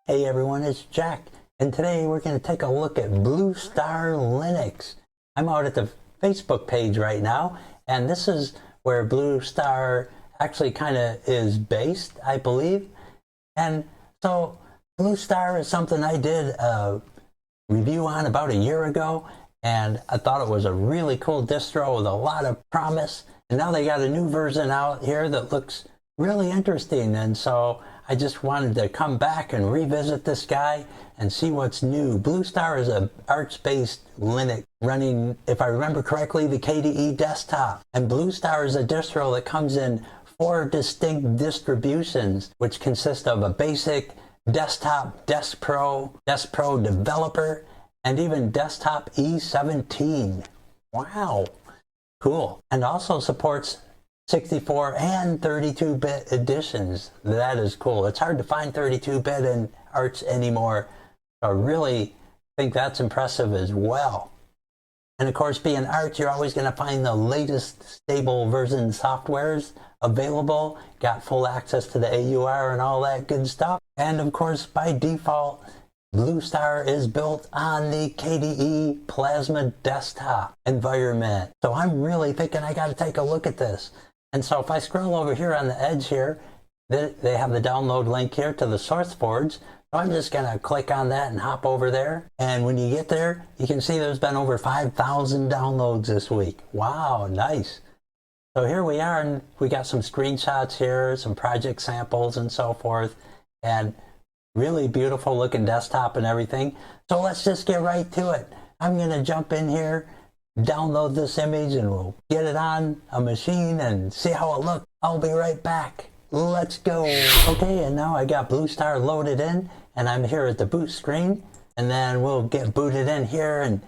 Hey everyone, it's Jack, and today we're going to take a look at Bluestar Linux. I'm out at the Facebook page right now, and this is where Bluestar actually kind of is based, I believe. And so Bluestar is something I did a review on about a year ago, and I thought it was a really cool distro with a lot of promise. And now they got a new version out here that looks really interesting, and so I just wanted to come back and revisit this guy and see what's new. Bluestar is a Arch-based Linux running, if I remember correctly, the KDE desktop. And Bluestar is a distro that comes in 4 distinct distributions, which consist of a basic, desktop, DeskPro developer, and even desktop E17. Wow, cool. And also supports 64 and 32-bit editions. That is cool. It's hard to find 32-bit in Arch anymore. I really think that's impressive as well. And of course, being Arch, you're always going to find the latest stable version softwares available. Got full access to the AUR and all that good stuff. And of course, by default, Bluestar is built on the KDE-Plasma desktop environment. So I'm really thinking I got to take a look at this. And so if I scroll over here on the edge here, they have the download link here to the source forge. So I'm just going to click on that and hop over there. And when you get there, you can see there's been over 5,000 downloads this week. Wow, nice. So here we are, and we got some screenshots here, some project samples and so forth, and really beautiful looking desktop and everything. So let's just get right to it. I'm going to jump in here, download this image, and we'll get it on a machine and see how it looks. I'll be right back. Let's go. Okay, and now I got Bluestar loaded in, and I'm here at the boot screen, and then we'll get booted in here and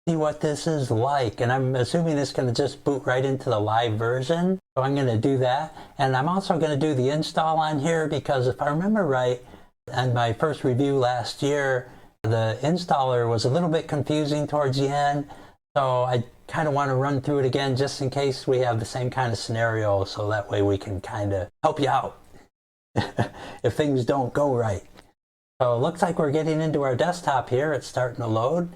see what this is like. And I'm assuming it's going to just boot right into the live version. So I'm going to do that. And I'm also going to do the install on here, because if I remember right, in my first review last year, the installer was a little bit confusing towards the end. So I kind of want to run through it again just in case we have the same kind of scenario, so that way we can kind of help you out if things don't go right. So it looks like we're getting into our desktop here. It's starting to load,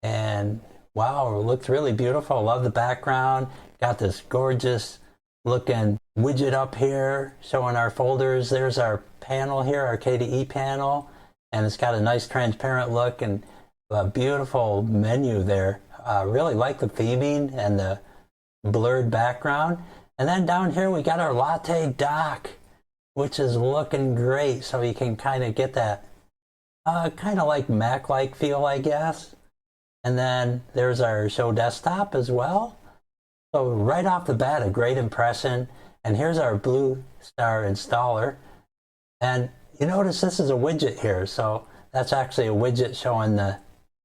and wow, it looks really beautiful. I love the background. Got this gorgeous looking widget up here showing our folders. There's our panel here, our KDE panel, and it's got a nice transparent look and a beautiful menu there. Really like the theming and the blurred background. And then down here we got our Latte dock, which is looking great. So you can kind of get that kind of like Mac-like feel, I guess. And then there's our show desktop as well. So right off the bat, a great impression. And here's our Bluestar installer. And you notice this is a widget here. So that's actually a widget showing the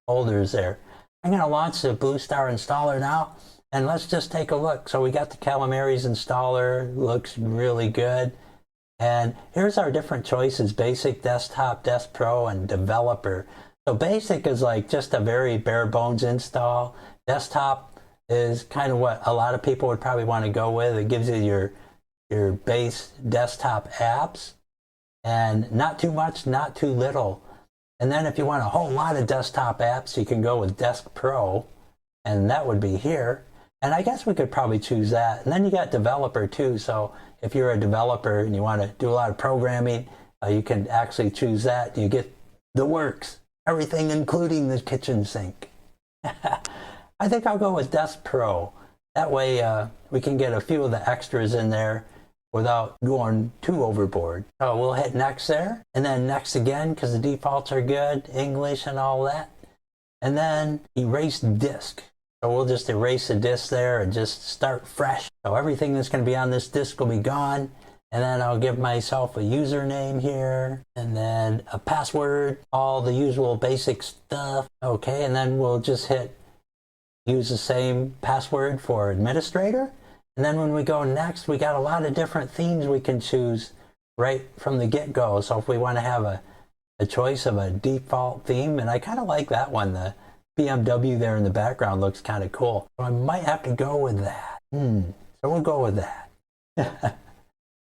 folders there. I'm going to launch the Bluestar installer now, and let's just take a look. So we got the Calamares installer, looks really good. And here's our different choices: basic, desktop, DeskPro, and developer. So basic is like just a very bare bones install. Desktop is kind of what a lot of people would probably want to go with. It gives you your base desktop apps, and not too much, not too little. And then if you want a whole lot of desktop apps, you can go with DeskPro, and that would be here. And I guess we could probably choose that. And then you got developer too. So if you're a developer and you want to do a lot of programming, you can actually choose that. You get the works, everything including the kitchen sink. I think I'll go with DeskPro. That way we can get a few of the extras in there without going too overboard. So we'll hit next there, and then next again, because the defaults are good, English and all that. And then erase disk. So we'll just erase the disk there and just start fresh. So everything that's going to be on this disk will be gone. And then I'll give myself a username here, and then a password, all the usual basic stuff. Okay, and then we'll just hit use the same password for administrator. And then when we go next, we got a lot of different themes we can choose right from the get-go. So if we want to have a choice of a default theme, and I kind of like that one, the BMW there in the background looks kind of cool. So I might have to go with that. So we'll go with that.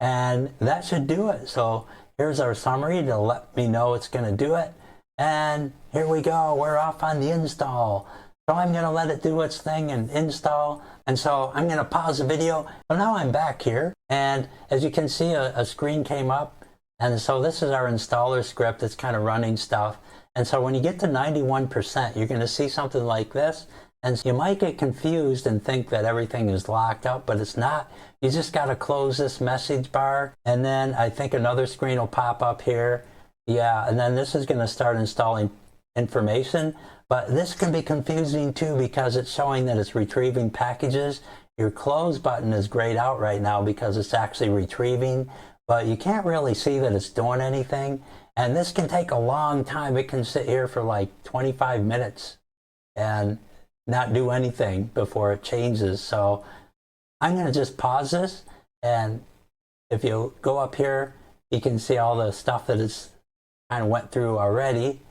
And that should do it. So here's our summary to let me know it's going to do it. And here we go, we're off on the install. So I'm going to let it do its thing and install. And so I'm going to pause the video. So now I'm back here. And as you can see, a screen came up. And so this is our installer script that's kind of running stuff. And so when you get to 91%, you're going to see something like this. And you might get confused and think that everything is locked up, but it's not. You just got to close this message bar. And then I think another screen will pop up here. Yeah, and then this is going to start installing information. But this can be confusing too because it's showing that it's retrieving packages. Your close button is grayed out right now because it's actually retrieving, but you can't really see that it's doing anything. And this can take a long time. It can sit here for like 25 minutes and not do anything before it changes. So I'm going to just pause this, and if you go up here, you can see all the stuff that it's kind of went through already.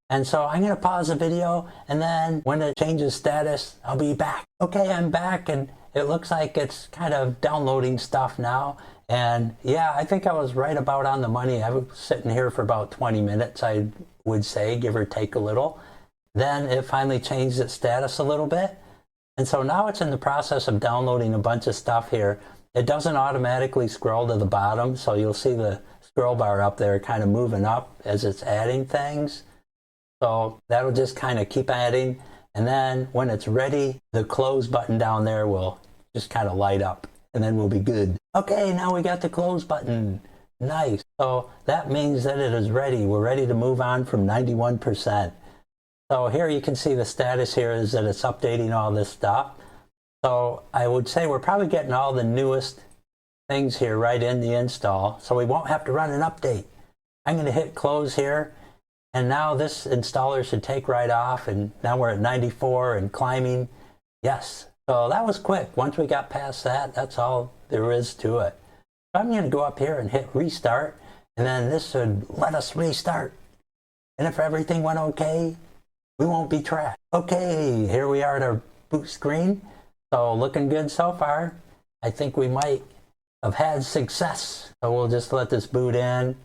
And so I'm going to pause the video, and then when it changes status, I'll be back. Okay, I'm back, and it looks like it's kind of downloading stuff now. And yeah, I think I was right about on the money. I was sitting here for about 20 minutes, I would say, give or take a little. Then it finally changed its status a little bit. And so now it's in the process of downloading a bunch of stuff here. It doesn't automatically scroll to the bottom, so you'll see the scroll bar up there kind of moving up as it's adding things. So that'll just kind of keep adding. And then when it's ready, the close button down there will just kind of light up, and then we'll be good. Okay, now we got the close button. Nice. So that means that it is ready. We're ready to move on from 91%. So here you can see the status here is that it's updating all this stuff. So I would say we're probably getting all the newest things here right in the install. So we won't have to run an update. I'm going to hit close here. And now this installer should take right off. And now we're at 94 and climbing. Yes. So that was quick. Once we got past that, that's all there is to it. So I'm going to go up here and hit restart. And then this should let us restart. And if everything went okay, we won't be trapped. Okay, here we are at our boot screen. So looking good so far. I think we might have had success. So we'll just let this boot in.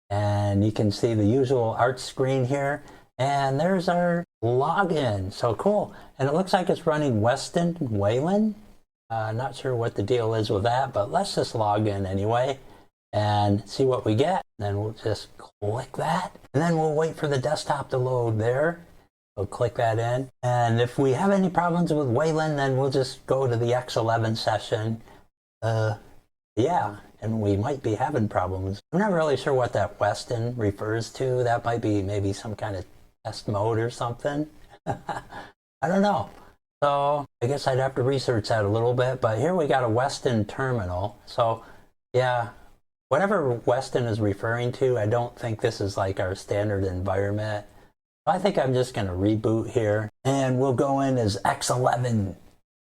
And you can see the usual Arch screen here. And there's our login. So cool. And it looks like it's running Weston Wayland. Not sure what the deal is with that, but let's just log in anyway and see what we get. Then we'll just click that. And then we'll wait for the desktop to load there. We'll click that in. And if we have any problems with Wayland, then we'll just go to the X11 session. Yeah, and we might be having problems. I'm not really sure what that Weston refers to. That might be maybe some kind of test mode or something. I don't know. So I guess I'd have to research that a little bit. But here we got a Weston terminal. So yeah, whatever Weston is referring to, I don't think this is like our standard environment. I think I'm just going to reboot here, and we'll go in as X11.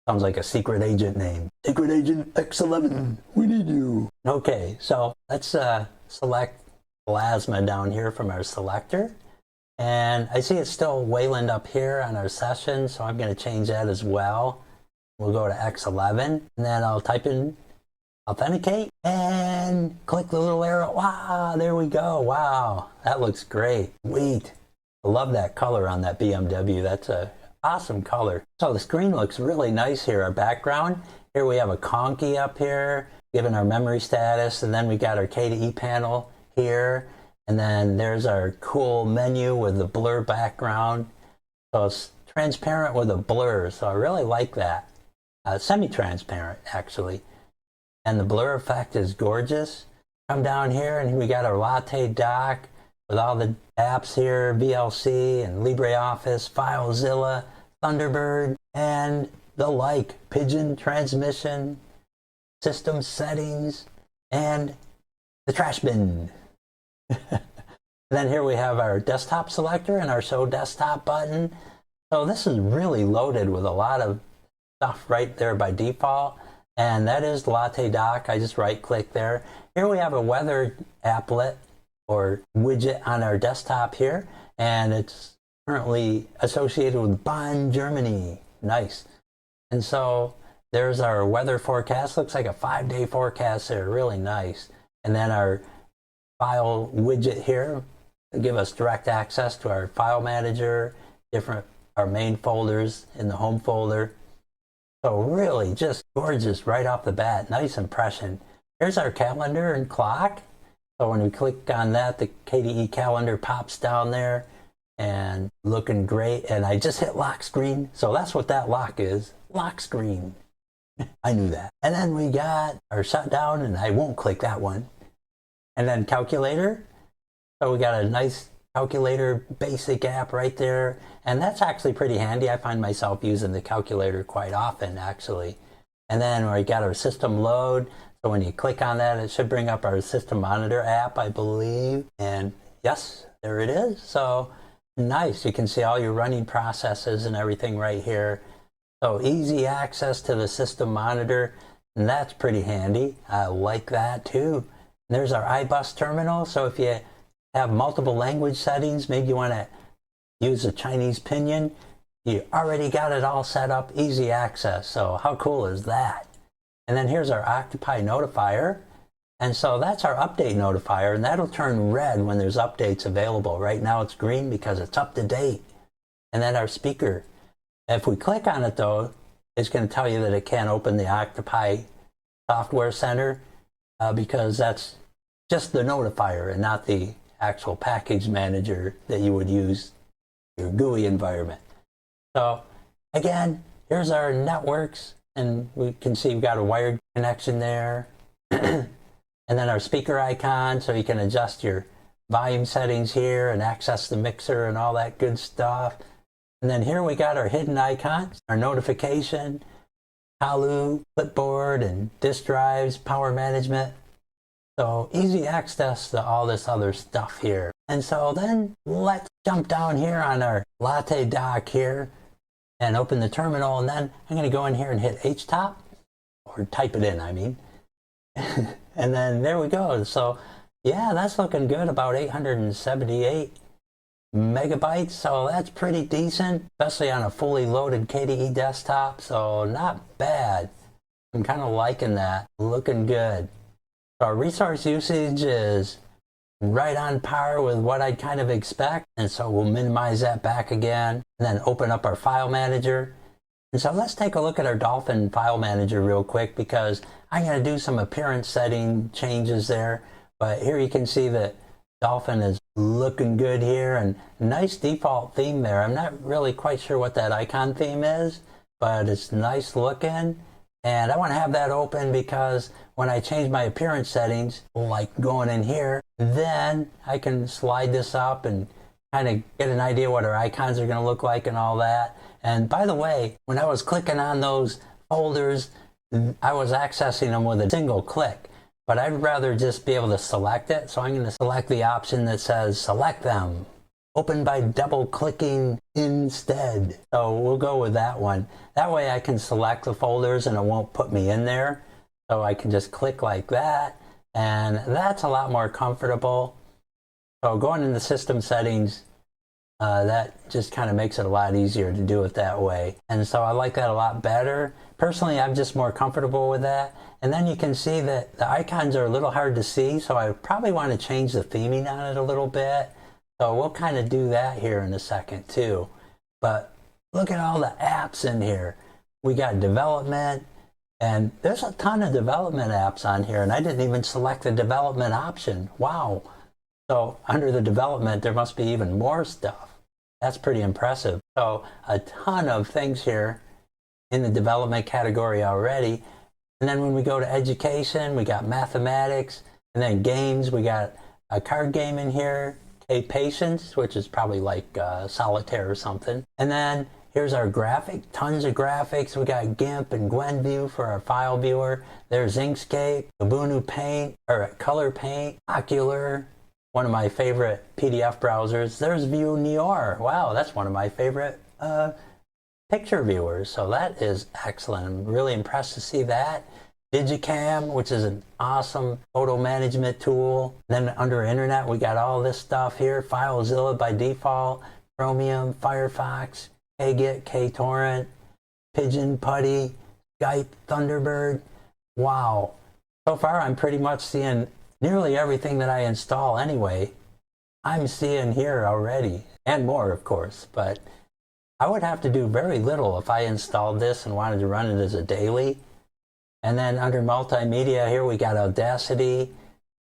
Sounds like a secret agent name. Secret Agent X11, we need you. Okay, so let's select Plasma down here from our selector. And I see it's still Wayland up here on our session, so I'm going to change that as well. We'll go to X11, and then I'll type in authenticate and click the little arrow. Wow, there we go. Wow, that looks great. Sweet. I love that color on that BMW. That's a awesome color. So the screen looks really nice here. Our background, here we have a conky up here, given our memory status, and then we got our KDE panel here, and then there's our cool menu with the blur background. So it's transparent with a blur, so I really like that. Semi-transparent, actually. And the blur effect is gorgeous. Come down here, and we got our Latte dock with all the apps here, VLC and LibreOffice, FileZilla, Thunderbird, and the like, Pigeon transmission, system settings, and the trash bin. Then here we have our desktop selector and our show desktop button. So this is really loaded with a lot of stuff right there by default. And that is the Latte dock. I just right click there. Here we have a weather applet or widget on our desktop here, and it's currently associated with Bonn, Germany. Nice. And so there's our weather forecast. Looks like a 5-day forecast there. Really nice. And then our file widget here to give us direct access to our file manager, our main folders in the home folder. So really just gorgeous right off the bat. Nice impression. Here's our calendar and clock. So when we click on that, the KDE calendar pops down there and looking great. And I just hit lock screen. So that's what that lock is. Lock screen. I knew that. And then we got our shutdown, and I won't click that one. And then calculator. So we got a nice calculator basic app right there. And that's actually pretty handy. I find myself using the calculator quite often, actually. And then we got our system load. So when you click on that, it should bring up our system monitor app, I believe. And yes, there it is. So nice. You can see all your running processes and everything right here. So easy access to the system monitor, and that's pretty handy. I like that too. And there's our iBus terminal. So if you have multiple language settings, maybe you want to use a Chinese pinyin, you already got it all set up, easy access. So how cool is that? And then here's our Octopi notifier. And so that's our update notifier, and that'll turn red when there's updates available. Right now it's green because it's up to date. And then our speaker. If we click on it though, it's going to tell you that it can't open the Octopi Software Center because that's just the notifier and not the actual package manager that you would use your GUI environment. So again, here's our networks, and we can see we've got a wired connection there. And then our speaker icon, so you can adjust your volume settings here and access the mixer and all that good stuff. And then here we got our hidden icons, our notification, Kalu, clipboard, and disk drives, power management. So easy access to all this other stuff here. And so then let's jump down here on our Latte dock here and open the terminal. And then I'm going to go in here and hit HTOP, or type it in, I mean. And then there we go. So yeah, that's looking good, about 878 megabytes. So that's pretty decent, especially on a fully loaded KDE desktop. So not bad. I'm kind of liking that. Looking good. So our resource usage is right on par with what I'd kind of expect. And so we'll minimize that back again and then open up our file manager. And so let's take a look at our Dolphin file manager real quick, because I'm going to do some appearance setting changes there. But here you can see that Dolphin is looking good here, and nice default theme there. I'm not really quite sure what that icon theme is, but it's nice looking. And I want to have that open because when I change my appearance settings, like going in here, then I can slide this up and kind of get an idea what our icons are going to look like and all that. And by the way, when I was clicking on those folders, I was accessing them with a single click. But I'd rather just be able to select it. So I'm going to select the option that says select them. Open by double clicking instead. So we'll go with that one. That way I can select the folders and it won't put me in there. So I can just click like that. And that's a lot more comfortable. So going into system settings, that just kind of makes it a lot easier to do it that way. And so I like that a lot better. Personally, I'm just more comfortable with that. And then you can see that the icons are a little hard to see, so I probably want to change the theming on it a little bit. So we'll kind of do that here in a second too. But look at all the apps in here. We got development, and there's a ton of development apps on here, and I didn't even select the development option. Wow. So under the development, there must be even more stuff. That's pretty impressive. So a ton of things here in the development category already. And then when we go to education, we got mathematics, and then games. We got a card game in here, Patience, which is probably like Solitaire or something. And then here's our graphic, tons of graphics. We got GIMP and GwenView for our file viewer. There's Inkscape, Ubuntu Paint, or Color Paint, Ocular, one of my favorite PDF browsers. There's View Neor. Wow, that's one of my favorite picture viewers. So that is excellent. I'm really impressed to see that. Digicam, which is an awesome photo management tool. Then under Internet, we got all this stuff here. FileZilla by default, Chromium, Firefox, KGet, KTorrent, Pigeon, Putty, Skype, Thunderbird. Wow. So far, I'm pretty much seeing nearly everything that I install anyway, I'm seeing here already, and more of course, but I would have to do very little if I installed this and wanted to run it as a daily. And then under multimedia, here we got Audacity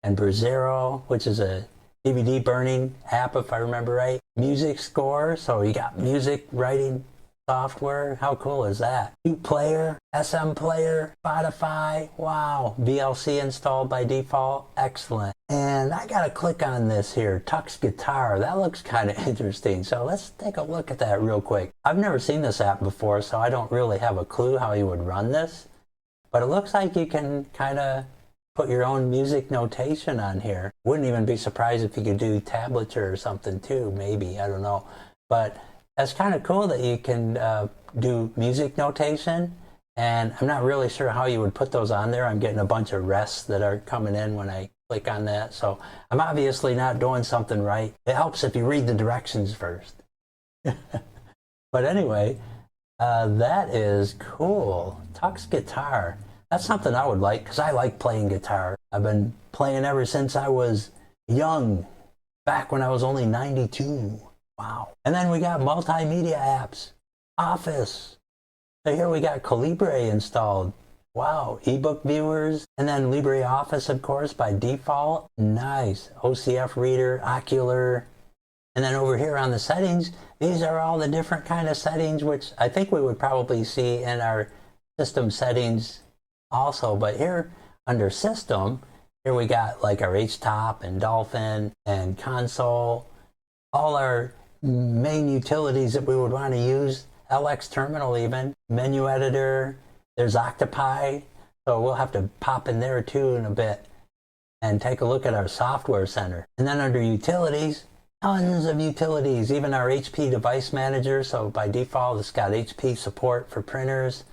and Brasero, which is a DVD burning app, if I remember right. Music Score, so you got music writing software. How cool is that? Player, SM Player, Spotify. Wow. VLC installed by default. Excellent. And I gotta click on this here, Tux Guitar. That looks kind of interesting. So let's take a look at that real quick. I've never seen this app before, so I don't really have a clue how you would run this. But it looks like you can kind of put your own music notation on here. Wouldn't even be surprised if you could do tablature or something too, maybe, I don't know. But that's kind of cool that you can do music notation, and I'm not really sure how you would put those on there. I'm getting a bunch of rests that are coming in when I click on that, so I'm obviously not doing something right. It helps if you read the directions first. But anyway, that is cool. Tux Guitar. That's something I would like, because I like playing guitar. I've been playing ever since I was young, back when I was only 92. Wow. And then we got multimedia apps, Office. So here we got Calibre installed. Wow, ebook viewers, and then LibreOffice, of course, by default. Nice. OCF reader, Ocular. And then over here on the settings, these are all the different kind of settings, which I think we would probably see in our system settings also. But here under system, here we got like our HTOP and Dolphin and console, all our main utilities that we would want to use, LX terminal even, menu editor, there's Octopi, so we'll have to pop in there too in a bit and take a look at our software center. And then under utilities, tons of utilities, even our HP device manager, so by default it's got HP support for printers,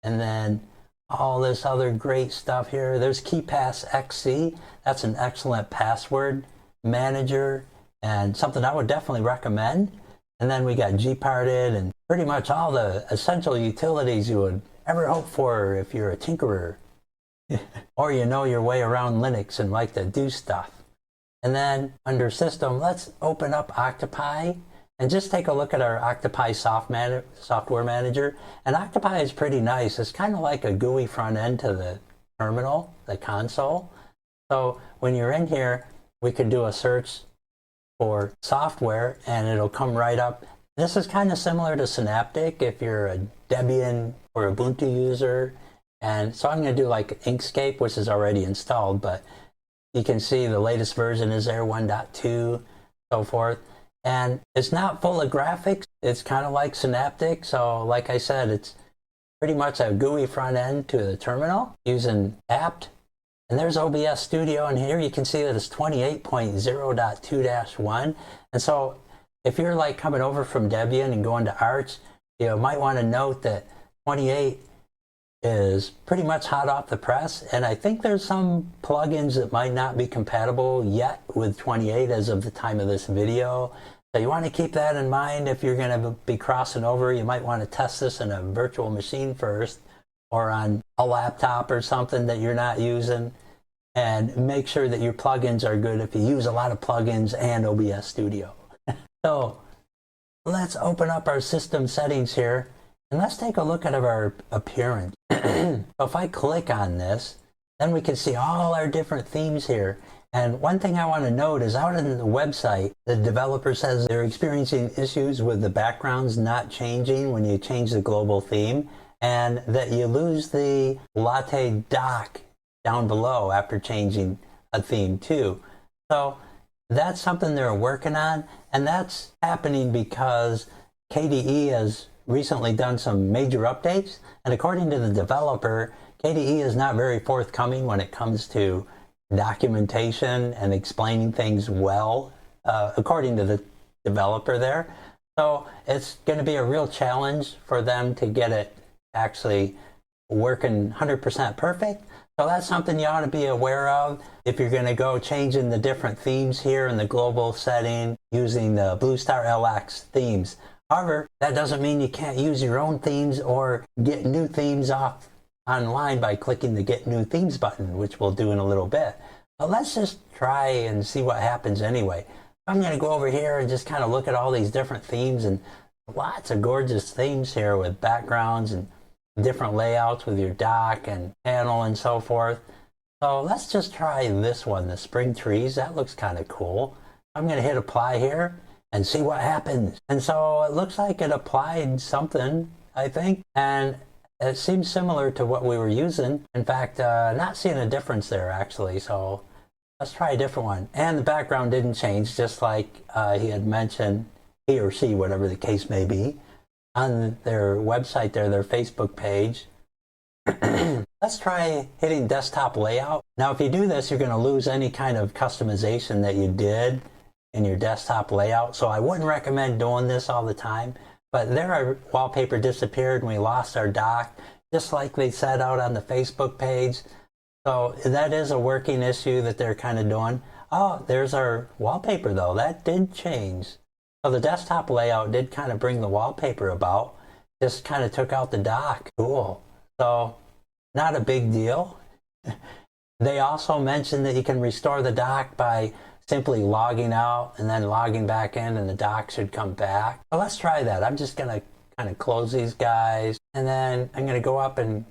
and then all this other great stuff here. There's KeePass XC, that's an excellent password manager and something I would definitely recommend. And then we got Gparted and pretty much all the essential utilities you would ever hope for if you're a tinkerer or you know your way around Linux and like to do stuff. And then under system, let's open up Octopi and just take a look at our Octopi software manager. And Octopi is pretty nice. It's kind of like a GUI front end to the terminal, the console. So when you're in here, we could do a search for software and it'll come right up. This is kind of similar to Synaptic if you're a Debian or Ubuntu user. And so I'm going to do like Inkscape, which is already installed, but you can see the latest version is there, 1.2, so forth. And it's not full of graphics. It's kind of like Synaptic. So like I said, it's pretty much a GUI front end to the terminal using apt. And there's OBS Studio, and here you can see that it's 28.0.2-1. And so if you're like coming over from Debian and going to Arch, you might want to note that 28 is pretty much hot off the press. And I think there's some plugins that might not be compatible yet with 28 as of the time of this video. So you want to keep that in mind if you're going to be crossing over. You might want to test this in a virtual machine first, or on a laptop or something that you're not using, and make sure that your plugins are good if you use a lot of plugins and OBS Studio. So let's open up our system settings here and let's take a look at our appearance. So if I click on this, then we can see all our different themes here. And one thing I want to note is out on the website, the developer says they're experiencing issues with the backgrounds not changing when you change the global theme, and that you lose the Latte dock down below after changing a theme too. So that's something they're working on, and that's happening because KDE has recently done some major updates, and according to the developer, KDE is not very forthcoming when it comes to documentation and explaining things well, according to the developer there. So it's going to be a real challenge for them to get it actually working 100% perfect. So that's something you ought to be aware of if you're going to go changing the different themes here in the global setting using the Bluestar LX themes. However, that doesn't mean you can't use your own themes or get new themes off online by clicking the Get New Themes button, which we'll do in a little bit. But let's just try and see what happens anyway. I'm going to go over here and just kind of look at all these different themes, and lots of gorgeous themes here with backgrounds and different layouts with your dock and panel and so forth. So let's just try this one, the spring trees. That looks kind of cool. I'm going to hit apply here and see what happens. And so it looks like it applied something, I think. And it seems similar to what we were using. In fact, not seeing a difference there actually. So let's try a different one. And the background didn't change, just like he had mentioned, he or she, whatever the case may be, on their website there, their Facebook page. Let's try hitting desktop layout. Now, if you do this, you're going to lose any kind of customization that you did in your desktop layout. So I wouldn't recommend doing this all the time. But there, our wallpaper disappeared and we lost our dock, just like they said out on the Facebook page. So that is a working issue that they're kind of doing. Oh, there's our wallpaper though. That did change. So the desktop layout did kind of bring the wallpaper about. Just kind of took out the dock. Cool. So not a big deal. They also mentioned that you can restore the dock by simply logging out and then logging back in, and the dock should come back. So let's try that. I'm just going to kind of close these guys, and then I'm going to go up and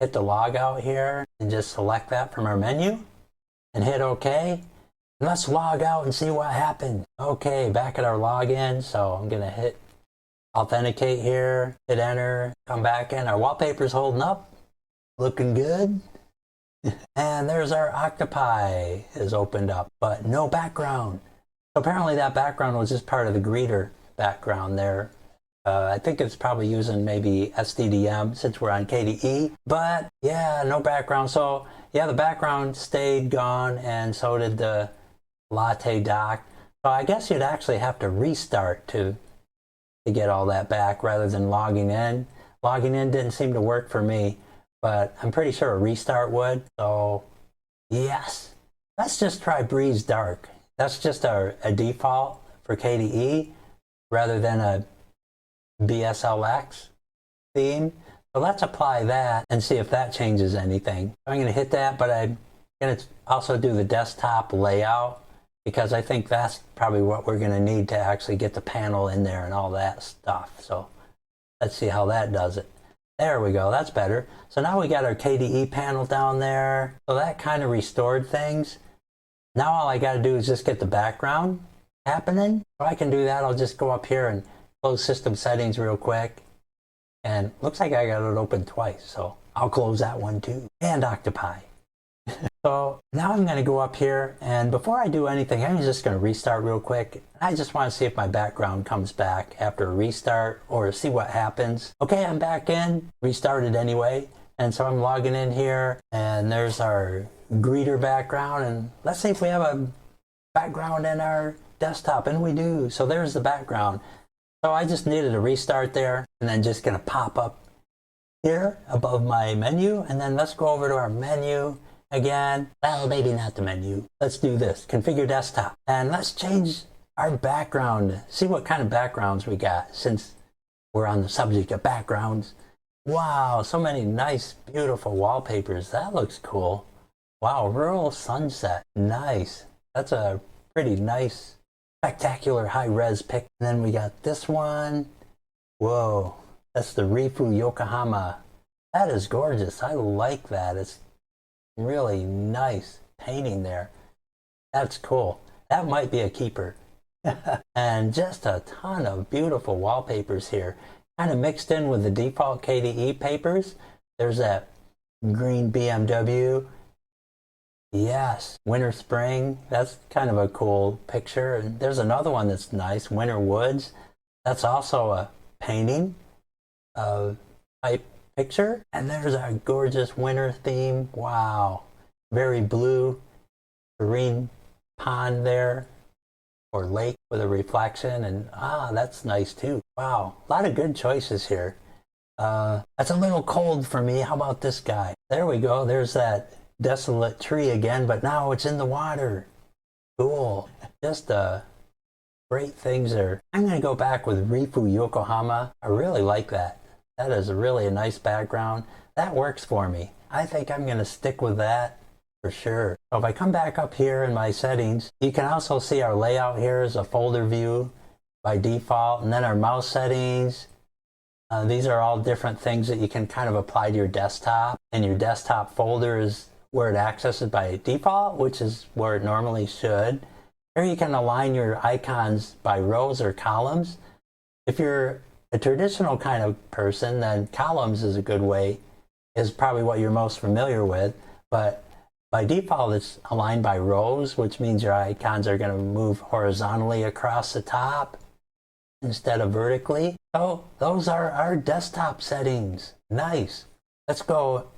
hit the log out here and just select that from our menu and hit OK. And let's log out and see what happens. Okay, back at our login. So I'm going to hit authenticate here, hit enter, come back in. Our wallpaper's holding up, looking good. And there's our Octopi is opened up, but no background. So apparently that background was just part of the greeter background there. I think it's probably using maybe SDDM since we're on KDE, but yeah, no background. So yeah, the background stayed gone, and so did the Latte dock. So I guess you'd actually have to restart to get all that back rather than logging in. Logging in didn't seem to work for me, but I'm pretty sure a restart would. So yes, let's just try Breeze Dark. That's just a default for KDE rather than a BSLX theme. So let's apply that and see if that changes anything. I'm going to hit that, but I'm going to also do the desktop layout, because I think that's probably what we're going to need to actually get the panel in there and all that stuff. So let's see how that does it. There we go, that's better. So now we got our KDE panel down there. So that kind of restored things. Now all I got to do is just get the background happening. So I can do that. I'll just go up here and close system settings real quick. And looks like I got it open twice. So I'll close that one too. And Octopi. So now I'm going to go up here, and before I do anything, I'm just going to restart real quick. I just want to see if my background comes back after a restart, or see what happens. Okay, I'm back in, restarted anyway, and so I'm logging in here, and there's our greeter background, and let's see if we have a background in our desktop, and we do. So there's the background. So I just needed a restart there, and then just going to pop up here above my menu, and then let's go over to our menu. Again, well, maybe not the menu. Let's do this, configure desktop. And let's change our background. See what kind of backgrounds we got, since we're on the subject of backgrounds. Wow, so many nice, beautiful wallpapers. That looks cool. Wow, rural sunset, nice. That's a pretty nice, spectacular high-res pic. And then we got this one. Whoa, that's the Rifu Yokohama. That is gorgeous, I like that. It's really nice painting there. That's cool. That might be a keeper. And just a ton of beautiful wallpapers here, kind of mixed in with the default KDE papers. There's that green BMW. Yes, winter spring. That's kind of a cool picture. And there's another one that's nice, winter woods. That's also a painting type picture. And there's our gorgeous winter theme. Wow, very blue, serene pond there, or lake with a reflection, and that's nice too. Wow, a lot of good choices here. That's a little cold for me. How about this guy? There we go. There's that desolate tree again, but now it's in the water. Cool. Just great things there. I'm going to go back with Rifu Yokohama. I really like that. That is really a nice background. That works for me. I think I'm going to stick with that. for sure. So if I come back up here in my settings, you can also see our layout here is a folder view by default, and then our mouse settings. These are all different things that you can kind of apply to your desktop, and your desktop folder is where it accesses by default, which is where it normally should. Here you can align your icons by rows or columns. If you're a traditional kind of person, then columns is a good way, is probably what you're most familiar with, but by default it's aligned by rows, which means your icons are going to move horizontally across the top instead of vertically. So those are our desktop settings. Nice. Let's go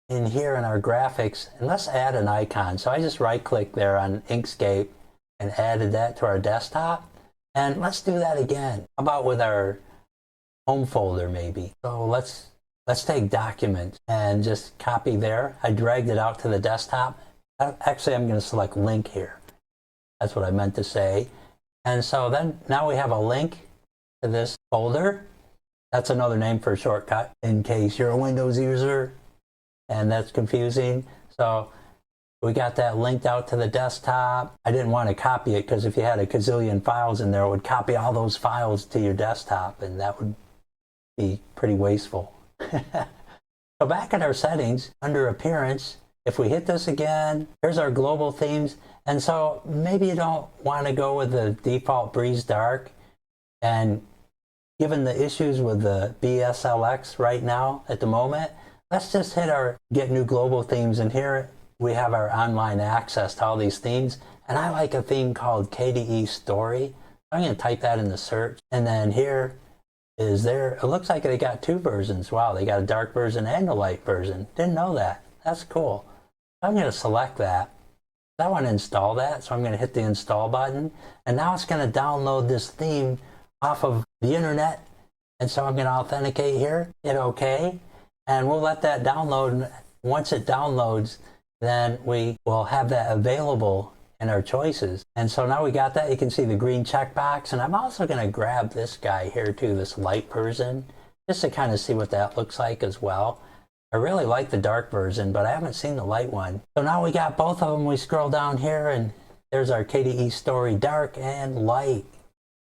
in here in our graphics and let's add an icon. So I just right click there on Inkscape and added that to our desktop. And let's do that again. How about with our home folder maybe? So let's take documents and just copy there. I dragged it out to the desktop. Actually, I'm going to select link here. That's what I meant to say. And so then now we have a link to this folder. That's another name for a shortcut in case you're a Windows user and that's confusing. So we got that linked out to the desktop. I didn't want to copy it because if you had a gazillion files in there, it would copy all those files to your desktop, and that would be pretty wasteful. So back in our settings, under Appearance, if we hit this again, here's our global themes. And so maybe you don't want to go with the default Breeze Dark. And given the issues with the BSLX right now at the moment, let's just hit our Get New Global Themes. And here we have our online access to all these themes. And I like a theme called KDE Story. I'm going to type that in the search. And then here is there, it looks like they got two versions. Wow, they got a dark version and a light version. Didn't know that. That's cool. I'm going to select that. I want to install that, so I'm going to hit the install button. And now it's going to download this theme off of the internet. And so I'm going to authenticate here, hit OK, and we'll let that download. Once it downloads, then we will have that available in our choices. And so now we got that. You can see the green checkbox. And I'm also going to grab this guy here too, this light version, just to kind of see what that looks like as well. I really like the dark version, but I haven't seen the light one. So now we got both of them. We scroll down here and there's our KDE Story Dark and Light.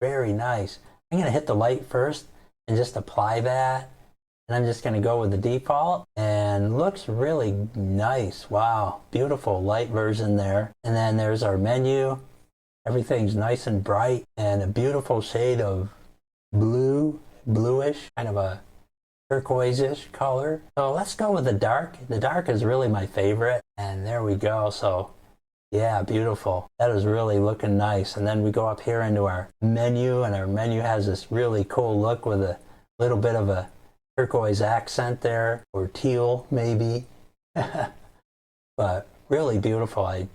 Very nice. I'm going to hit the light first and just apply that. And I'm just going to go with the default, and looks really nice. Wow, beautiful light version there. And then there's our menu. Everything's nice and bright and a beautiful shade of blue, bluish, kind of a turquoise-ish color. So let's go with the dark. The dark is really my favorite. And there we go. So yeah, beautiful. That is really looking nice. And then we go up here into our menu, and our menu has this really cool look with a little bit of a turquoise accent there, or teal maybe. But really beautiful. I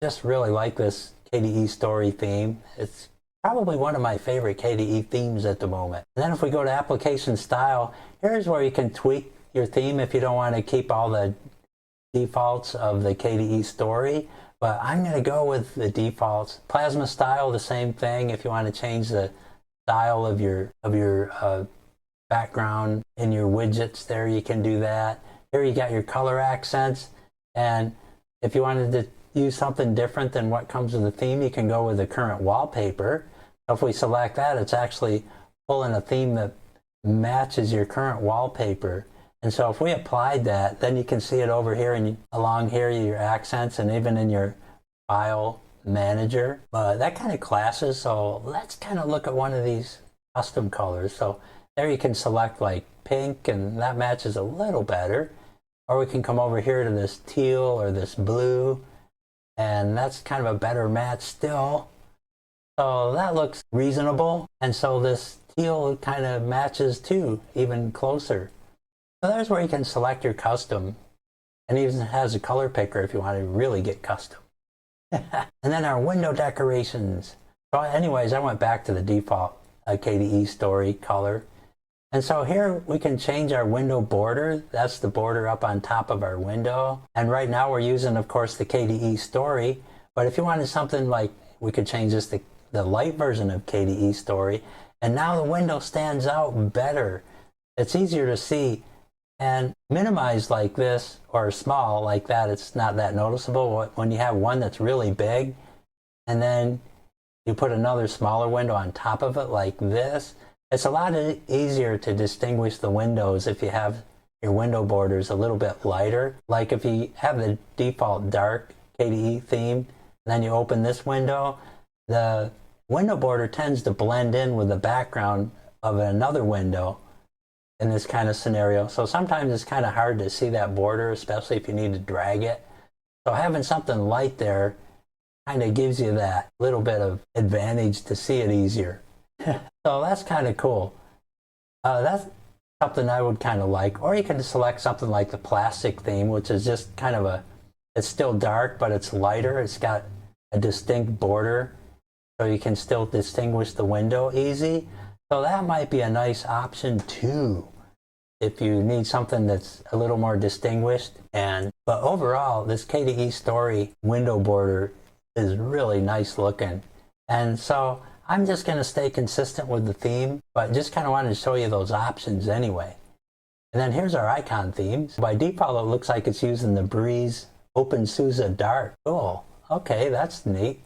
just really like this KDE Story theme. It's probably one of my favorite KDE themes at the moment. And then if we go to application style, here's where you can tweak your theme if you don't want to keep all the defaults of the KDE Story. But I'm going to go with the defaults. Plasma style, the same thing. If you want to change the style of your background in your widgets there, you can do that. Here you got your color accents, and if you wanted to use something different than what comes with the theme, you can go with the current wallpaper. So if we select that, it's actually pulling a theme that matches your current wallpaper. And so if we applied that, then you can see it over here and along here, your accents, and even in your file manager. That kind of classes. So let's kind of look at one of these custom colors. So there you can select like pink, and that matches a little better. Or we can come over here to this teal or this blue, and that's kind of a better match still. So that looks reasonable. And so this teal kind of matches too, even closer. So there's where you can select your custom, and even has a color picker if you want to really get custom. And then our window decorations. So anyways, I went back to the default KDE Story color. And so here we can change our window border. That's the border up on top of our window. And right now we're using, of course, the KDE Story. But if you wanted something like, we could change this to the light version of KDE Story. And now the window stands out better. It's easier to see And minimized like this or small like that, it's not that noticeable. When you have one that's really big and then you put another smaller window on top of it like this, it's a lot easier to distinguish the windows if you have your window borders a little bit lighter. Like if you have the default dark KDE theme, and then you open this window, the window border tends to blend in with the background of another window in this kind of scenario. So sometimes it's kind of hard to see that border, especially if you need to drag it. So having something light there kind of gives you that little bit of advantage to see it easier. So that's kind of cool. That's something I would kind of like. Or you can select something like the plastic theme, which is just kind of it's still dark, but it's lighter. It's got a distinct border, so you can still distinguish the window easy. So that might be a nice option too, if you need something that's a little more distinguished. But overall, this KDE Story window border is really nice looking. And so I'm just going to stay consistent with the theme, but just kind of wanted to show you those options anyway. And then here's our icon themes. By default, it looks like it's using the Breeze OpenSUSE Dart. Cool. Okay, that's neat.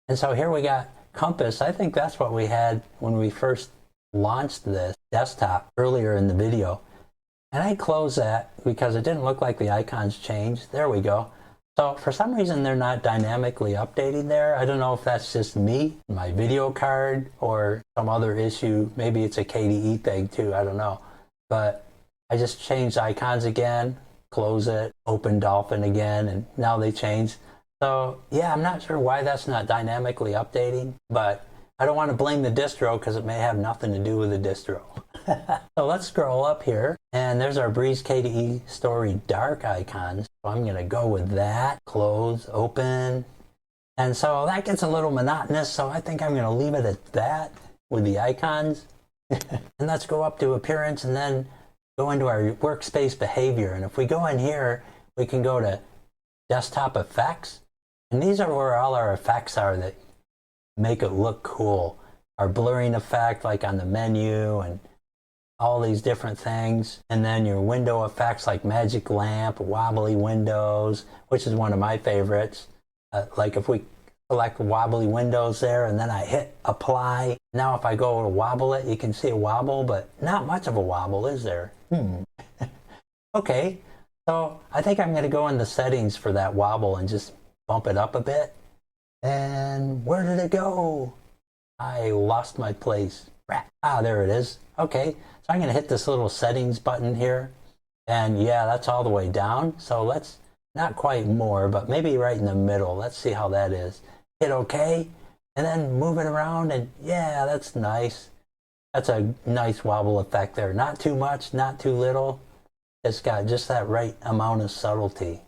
And so here we got Compass. I think that's what we had when we first launched this desktop earlier in the video. And I closed that because it didn't look like the icons changed. There we go. So for some reason they're not dynamically updating there. I don't know if that's just me, my video card, or some other issue. Maybe it's a KDE thing too, I don't know. But I just changed icons again, close it, open Dolphin again, and now they changed. So yeah, I'm not sure why that's not dynamically updating, but I don't want to blame the distro because it may have nothing to do with the distro. So let's scroll up here, and there's our Breeze KDE Story Dark icons. So I'm going to go with that, close, open. And so that gets a little monotonous, so I think I'm going to leave it at that with the icons. And let's go up to Appearance and then go into our workspace behavior. And if we go in here, we can go to Desktop Effects. And these are where all our effects are that make it look cool. Our blurring effect, like on the menu, and all these different things. And then your window effects like magic lamp, wobbly windows, which is one of my favorites. Like if we select wobbly windows there and then I hit apply. Now if I go to wobble it, you can see a wobble, but not much of a wobble, is there? Okay, so I think I'm going to go in the settings for that wobble and just bump it up a bit. And where did it go? I lost my place. Ah, there it is. Okay, so I'm going to hit this little settings button here. And yeah, that's all the way down. So let's, not quite more, but maybe right in the middle. Let's see how that is. Hit OK, and then move it around, and yeah, that's nice. That's a nice wobble effect there. Not too much, not too little. It's got just that right amount of subtlety.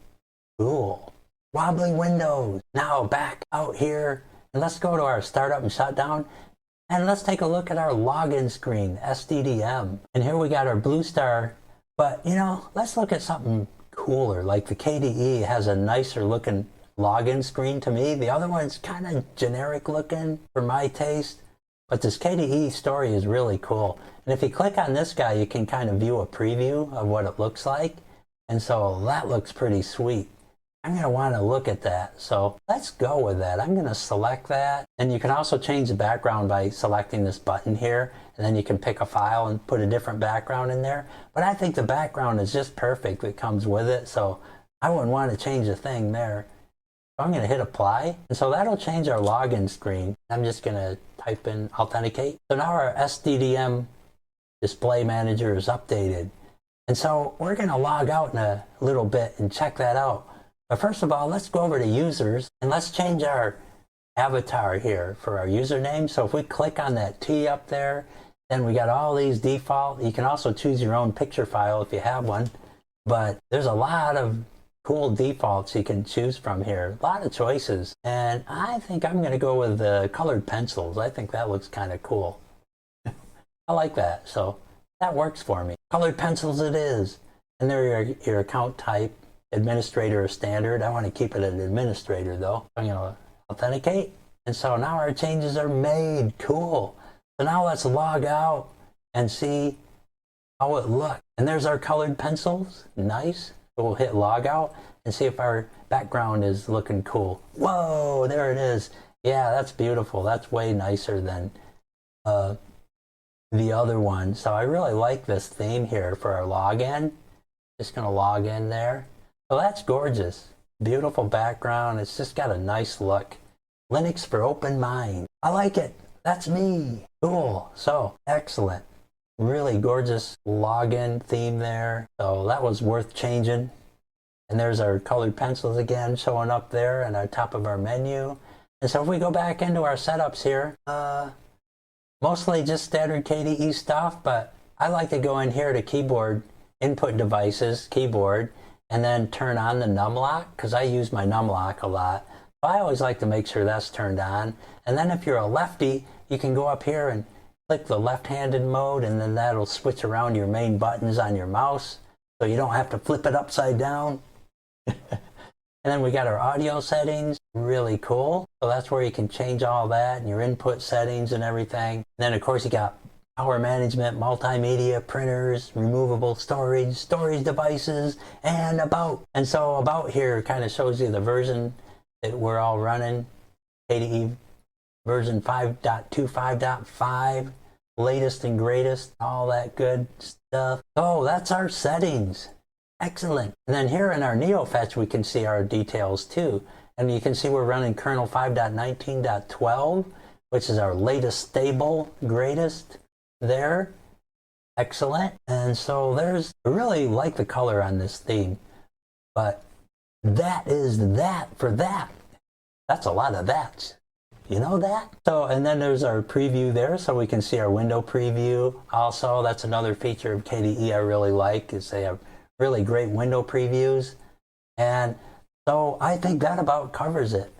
Cool. Wobbly windows. Now back out here, and let's go to our startup and shutdown. And let's take a look at our login screen, SDDM. And here we got our Bluestar. But, you know, let's look at something cooler. Like the KDE has a nicer looking login screen to me. The other one's kind of generic looking for my taste. But this KDE Story is really cool. And if you click on this guy, you can kind of view a preview of what it looks like. And so that looks pretty sweet. I'm going to want to look at that. So let's go with that. I'm going to select that. And you can also change the background by selecting this button here. And then you can pick a file and put a different background in there. But I think the background is just perfect that comes with it. So I wouldn't want to change a thing there. So I'm going to hit apply. And so that'll change our login screen. I'm just going to type in authenticate. So now our SDDM display manager is updated. And so we're going to log out in a little bit and check that out. But first of all, let's go over to users and let's change our avatar here for our username. So if we click on that T up there, then we got all these default. You can also choose your own picture file if you have one. But there's a lot of cool defaults you can choose from here. A lot of choices. And I think I'm going to go with the colored pencils. I think that looks kind of cool. I like that. So that works for me. Colored pencils it is. And there your account type. Administrator or standard. I want to keep it an administrator though. I'm going to authenticate. And so now our changes are made. Cool. So now let's log out and see how it looks. And there's our colored pencils. Nice. We'll hit log out and see if our background is looking cool. Whoa, there it is. Yeah, that's beautiful. That's way nicer than the other one. So I really like this theme here for our login. Just gonna log in there. So that's gorgeous. Beautiful background. It's just got a nice look. Linux for open mind. I like it. That's me. Cool. So excellent. Really gorgeous login theme there. So that was worth changing. And there's our colored pencils again showing up there and on top of our menu. And so if we go back into our setups here, mostly just standard KDE stuff, but I like to go in here to keyboard input devices, keyboard, and then turn on the numlock because I use my numlock a lot. So I always like to make sure that's turned on. And then if you're a lefty, you can go up here and click the left-handed mode, and then that'll switch around your main buttons on your mouse so you don't have to flip it upside down. And then we got our audio settings, really cool. So that's where you can change all that and your input settings and everything. And then of course you got power management, multimedia, printers, removable storage devices, and about. And so about here kind of shows you the version that we're all running, KDE version 5.25.5, latest and greatest, all that good stuff. So that's our settings. Excellent. And then here in our Neofetch, we can see our details too. And you can see we're running kernel 5.19.12, which is our latest stable, greatest there. Excellent. And so I really like the color on this theme, but that is that for that. That's a lot of that. You know that? So, and then there's our preview there, so we can see our window preview. Also, that's another feature of KDE I really like, is they have really great window previews. And so I think that about covers it.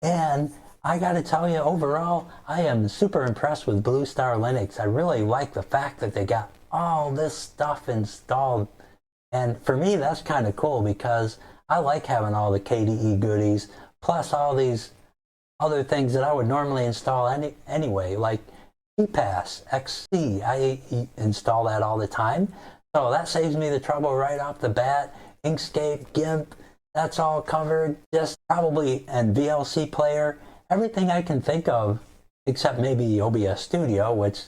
And I got to tell you, overall, I am super impressed with Bluestar Linux. I really like the fact that they got all this stuff installed. And for me, that's kind of cool because I like having all the KDE goodies, plus all these other things that I would normally install anyway, like KPass, XC. I install that all the time. So that saves me the trouble right off the bat. Inkscape, GIMP, that's all covered. Just probably, and VLC player, everything I can think of, except maybe OBS Studio, which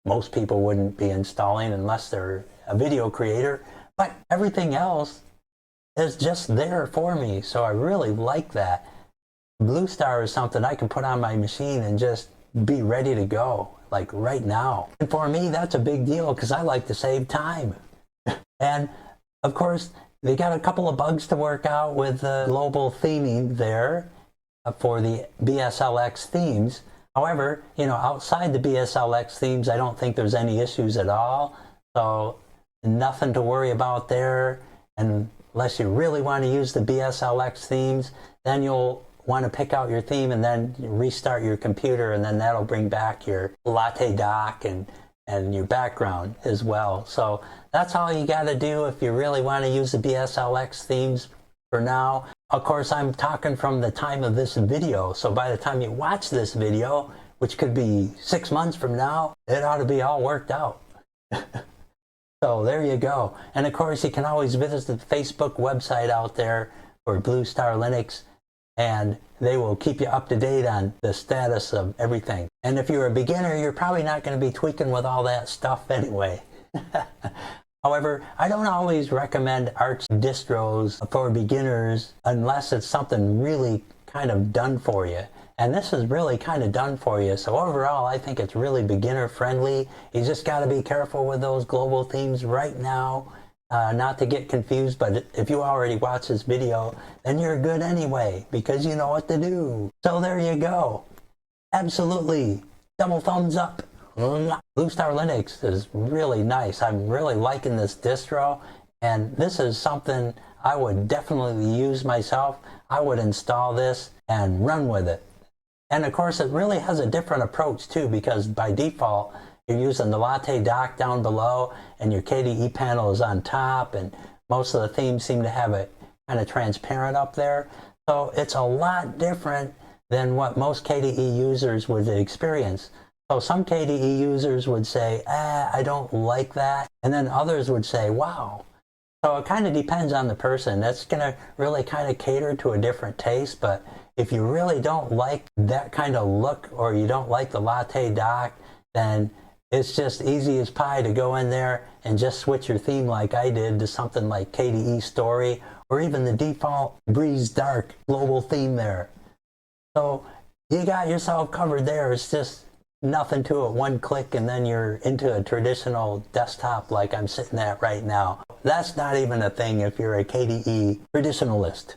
most people wouldn't be installing unless they're a video creator. But everything else is just there for me. So I really like that. Bluestar is something I can put on my machine and just be ready to go, like right now. And for me, that's a big deal because I like to save time. And of course, they got a couple of bugs to work out with global theming there for the BSLX themes. However, you know, outside the BSLX themes, I don't think there's any issues at all. So nothing to worry about there. And unless you really want to use the BSLX themes, then you'll want to pick out your theme and then restart your computer, and then that'll bring back your Latte dock and your background as well. So that's all you got to do if you really want to use the BSLX themes for now. Of course, I'm talking from the time of this video, so by the time you watch this video, which could be 6 months from now, it ought to be all worked out. So there you go. And of course, you can always visit the Facebook website out there for Bluestar Linux, and they will keep you up to date on the status of everything. And if you're a beginner, you're probably not going to be tweaking with all that stuff anyway. However, I don't always recommend Arch distros for beginners unless it's something really kind of done for you. And this is really kind of done for you. So overall, I think it's really beginner friendly. You just got to be careful with those global themes right now. Not to get confused, but if you already watched this video, then you're good anyway, because you know what to do. So there you go. Absolutely. Double thumbs up. Bluestar Linux is really nice. I'm really liking this distro, and this is something I would definitely use myself. I would install this and run with it. And of course, it really has a different approach too, because by default, you're using the Latte dock down below and your KDE panel is on top, and most of the themes seem to have it kind of transparent up there. So it's a lot different than what most KDE users would experience. So some KDE users would say, I don't like that. And then others would say, wow. So it kind of depends on the person. That's going to really kind of cater to a different taste. But if you really don't like that kind of look, or you don't like the Latte dock, then it's just easy as pie to go in there and just switch your theme like I did to something like KDE Story, or even the default Breeze Dark global theme there. So you got yourself covered there. It's just nothing to it, one click, and then you're into a traditional desktop like I'm sitting at right now. That's not even a thing if you're a KDE traditionalist,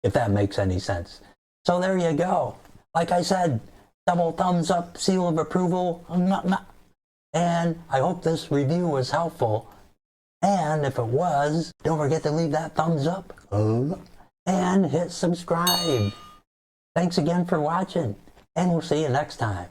if that makes any sense. So there you go. Like I said, double thumbs up, seal of approval. And I hope this review was helpful. And if it was, don't forget to leave that thumbs up and hit subscribe. Thanks again for watching, and we'll see you next time.